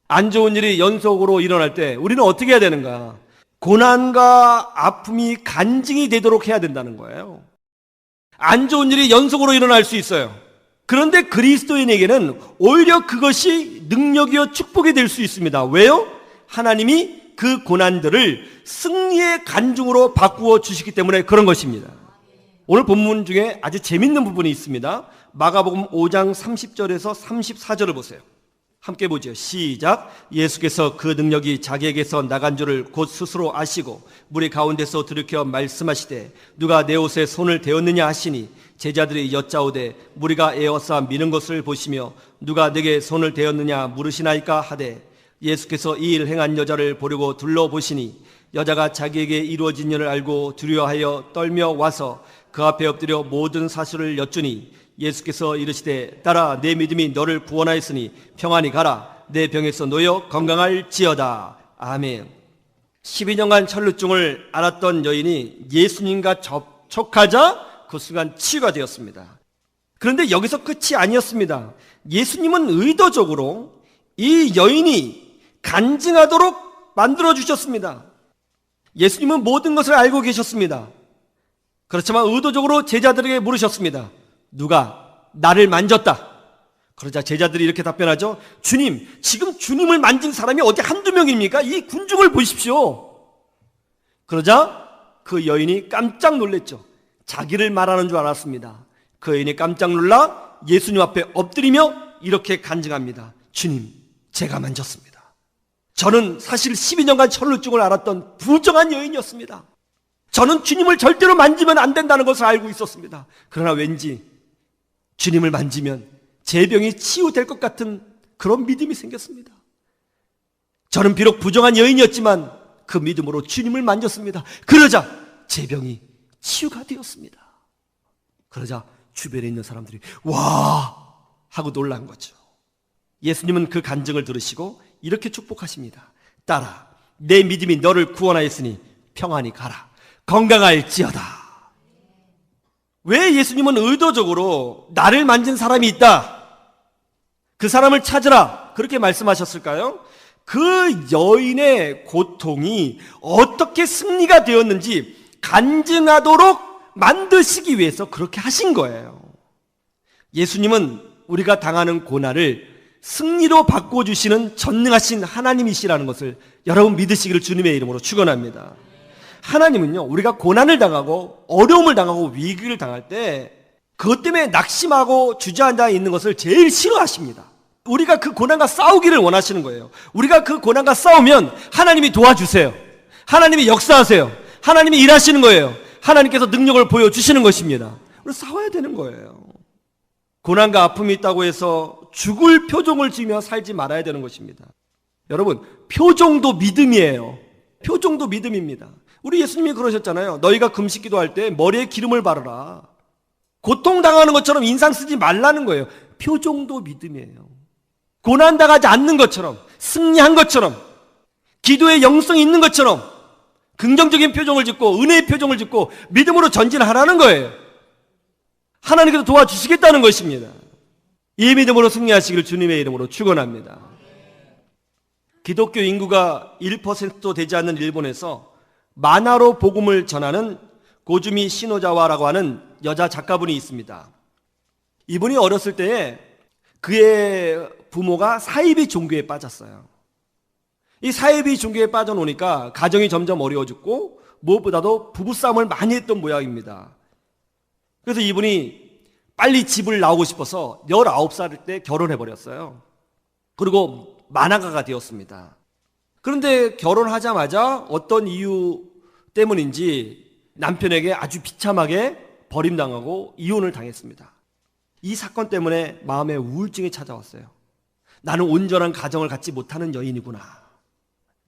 안 좋은 일이 연속으로 일어날 때 우리는 어떻게 해야 되는가? 고난과 아픔이 간증이 되도록 해야 된다는 거예요. 안 좋은 일이 연속으로 일어날 수 있어요. 그런데 그리스도인에게는 오히려 그것이 능력이요 축복이 될 수 있습니다. 왜요? 하나님이 그 고난들을 승리의 간증으로 바꾸어 주시기 때문에 그런 것입니다. 오늘 본문 중에 아주 재밌는 부분이 있습니다. 마가복음 5장 30절에서 34절을 보세요. 함께 보죠. 시작. 예수께서 그 능력이 자기에게서 나간 줄을 곧 스스로 아시고 무리 가운데서 들이켜 말씀하시되 누가 내 옷에 손을 대었느냐 하시니 제자들이 여짜오되 무리가 에워싸 미는 것을 보시며 누가 내게 손을 대었느냐 물으시나이까 하되 예수께서 이 일 행한 여자를 보려고 둘러보시니 여자가 자기에게 이루어진 일을 알고 두려워하여 떨며 와서 그 앞에 엎드려 모든 사실을 여쭈니 예수께서 이르시되 딸아 내 믿음이 너를 구원하였으니 평안히 가라 내 병에서 놓여 건강할지어다. 아멘. 12년간 혈루증을 앓았던 여인이 예수님과 접촉하자 그 순간 치유가 되었습니다. 그런데 여기서 끝이 아니었습니다. 예수님은 의도적으로 이 여인이 간증하도록 만들어주셨습니다. 예수님은 모든 것을 알고 계셨습니다. 그렇지만 의도적으로 제자들에게 물으셨습니다. 누가 나를 만졌다. 그러자 제자들이 이렇게 답변하죠. 주님, 지금 주님을 만진 사람이 어디 한두 명입니까? 이 군중을 보십시오. 그러자 그 여인이 깜짝 놀랐죠. 자기를 말하는 줄 알았습니다. 그 여인이 깜짝 놀라 예수님 앞에 엎드리며 이렇게 간증합니다. 주님, 제가 만졌습니다. 저는 사실 12년간 혈루증을 앓았던 부정한 여인이었습니다. 저는 주님을 절대로 만지면 안 된다는 것을 알고 있었습니다. 그러나 왠지 주님을 만지면 제 병이 치유될 것 같은 그런 믿음이 생겼습니다. 저는 비록 부정한 여인이었지만 그 믿음으로 주님을 만졌습니다. 그러자 제 병이 치유가 되었습니다. 그러자 주변에 있는 사람들이 와 하고 놀란 거죠. 예수님은 그 간증을 들으시고 이렇게 축복하십니다. 딸아, 내 믿음이 너를 구원하였으니 평안히 가라. 건강할지어다. 왜 예수님은 의도적으로 나를 만진 사람이 있다, 그 사람을 찾으라 그렇게 말씀하셨을까요? 그 여인의 고통이 어떻게 승리가 되었는지 간증하도록 만드시기 위해서 그렇게 하신 거예요. 예수님은 우리가 당하는 고난을 승리로 바꿔주시는 전능하신 하나님이시라는 것을 여러분 믿으시기를 주님의 이름으로 축원합니다. 하나님은요, 우리가 고난을 당하고 어려움을 당하고 위기를 당할 때 그것 때문에 낙심하고 주저앉아 있는 것을 제일 싫어하십니다. 우리가 그 고난과 싸우기를 원하시는 거예요. 우리가 그 고난과 싸우면 하나님이 도와주세요. 하나님이 역사하세요. 하나님이 일하시는 거예요. 하나님께서 능력을 보여주시는 것입니다. 우리 싸워야 되는 거예요. 고난과 아픔이 있다고 해서 죽을 표정을 지으며 살지 말아야 되는 것입니다. 여러분, 표정도 믿음이에요. 표정도 믿음입니다. 우리 예수님이 그러셨잖아요. 너희가 금식 기도할 때 머리에 기름을 바르라. 고통당하는 것처럼 인상 쓰지 말라는 거예요. 표정도 믿음이에요. 고난당하지 않는 것처럼, 승리한 것처럼, 기도의 영성이 있는 것처럼 긍정적인 표정을 짓고 은혜의 표정을 짓고 믿음으로 전진하라는 거예요. 하나님께서 도와주시겠다는 것입니다. 이 믿음으로 승리하시기를 주님의 이름으로 축원합니다. 기독교 인구가 1%도 되지 않는 일본에서 만화로 복음을 전하는 고주미 시노자와라고 하는 여자 작가분이 있습니다. 이분이 어렸을 때에 그의 부모가 사이비 종교에 빠졌어요. 이 사이비 종교에 빠져놓으니까 가정이 점점 어려워졌고 무엇보다도 부부싸움을 많이 했던 모양입니다. 그래서 이분이 빨리 집을 나오고 싶어서 19살 때 결혼해버렸어요. 그리고 만화가가 되었습니다. 그런데 결혼하자마자 어떤 이유 때문인지 남편에게 아주 비참하게 버림당하고 이혼을 당했습니다. 이 사건 때문에 마음에 우울증이 찾아왔어요. 나는 온전한 가정을 갖지 못하는 여인이구나.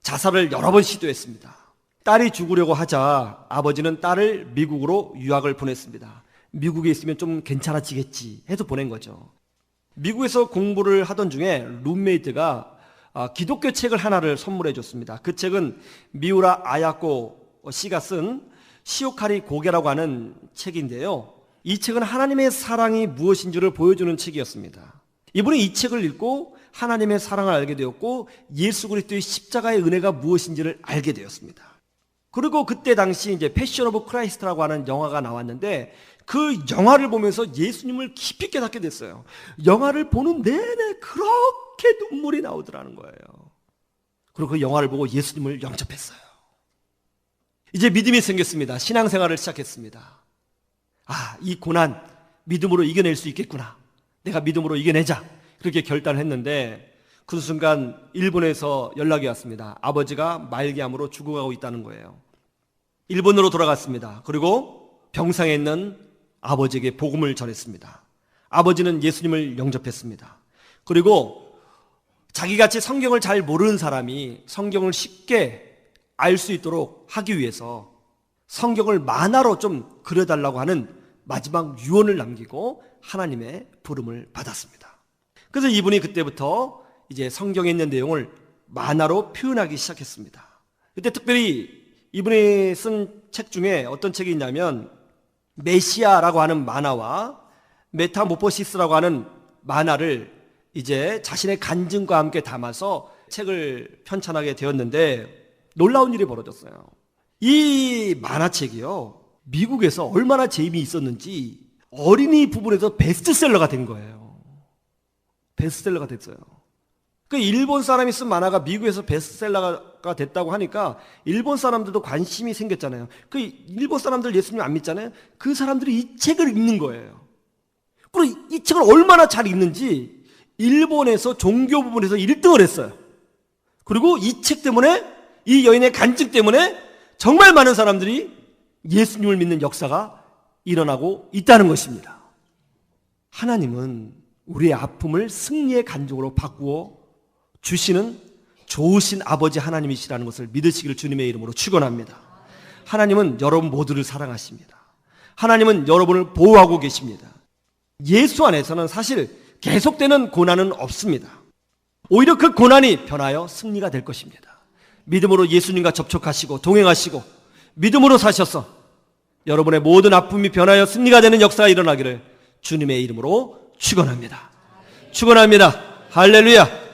자살을 여러 번 시도했습니다. 딸이 죽으려고 하자 아버지는 딸을 미국으로 유학을 보냈습니다. 미국에 있으면 좀 괜찮아지겠지 해서 보낸 거죠. 미국에서 공부를 하던 중에 룸메이트가 기독교 책을 하나를 선물해 줬습니다. 그 책은 미우라 아야코 씨가 쓴 시오카리 고개라고 하는 책인데요. 이 책은 하나님의 사랑이 무엇인지를 보여주는 책이었습니다. 이분이 이 책을 읽고 하나님의 사랑을 알게 되었고 예수 그리스도의 십자가의 은혜가 무엇인지를 알게 되었습니다. 그리고 그때 당시 이제 패션 오브 크라이스트라고 하는 영화가 나왔는데 그 영화를 보면서 예수님을 깊이 깨닫게 됐어요. 영화를 보는 내내 그렇게 눈물이 나오더라는 거예요. 그리고 그 영화를 보고 예수님을 영접했어요. 이제 믿음이 생겼습니다. 신앙생활을 시작했습니다. 아, 이 고난 믿음으로 이겨낼 수 있겠구나. 내가 믿음으로 이겨내자. 그렇게 결단을 했는데 그 순간 일본에서 연락이 왔습니다. 아버지가 말기암으로 죽어가고 있다는 거예요. 일본으로 돌아갔습니다. 그리고 병상에 있는 아버지에게 복음을 전했습니다. 아버지는 예수님을 영접했습니다. 그리고 자기같이 성경을 잘 모르는 사람이 성경을 쉽게 알 수 있도록 하기 위해서 성경을 만화로 좀 그려달라고 하는 마지막 유언을 남기고 하나님의 부름을 받았습니다. 그래서 이분이 그때부터 이제 성경에 있는 내용을 만화로 표현하기 시작했습니다. 그때 특별히 이분이 쓴 책 중에 어떤 책이 있냐면 메시아라고 하는 만화와 메타모포시스라고 하는 만화를 이제 자신의 간증과 함께 담아서 책을 편찬하게 되었는데 놀라운 일이 벌어졌어요. 이 만화책이요, 미국에서 얼마나 재미있었는지 어린이 부분에서 베스트셀러가 된 거예요. 베스트셀러가 됐어요. 그 일본 사람이 쓴 만화가 미국에서 베스트셀러가 됐다고 하니까 일본 사람들도 관심이 생겼잖아요. 그 일본 사람들 예수님 안 믿잖아요. 그 사람들이 이 책을 읽는 거예요. 그리고 이 책을 얼마나 잘 읽는지 일본에서 종교 부분에서 1등을 했어요. 그리고 이 책 때문에, 이 여인의 간증 때문에 정말 많은 사람들이 예수님을 믿는 역사가 일어나고 있다는 것입니다. 하나님은 우리의 아픔을 승리의 간증으로 바꾸어 주시는 좋으신 아버지 하나님이시라는 것을 믿으시기를 주님의 이름으로 축원합니다. 하나님은 여러분 모두를 사랑하십니다. 하나님은 여러분을 보호하고 계십니다. 예수 안에서는 사실 계속되는 고난은 없습니다. 오히려 그 고난이 변하여 승리가 될 것입니다. 믿음으로 예수님과 접촉하시고 동행하시고 믿음으로 사셔서 여러분의 모든 아픔이 변하여 승리가 되는 역사가 일어나기를 주님의 이름으로 축원합니다. 축원합니다. 할렐루야.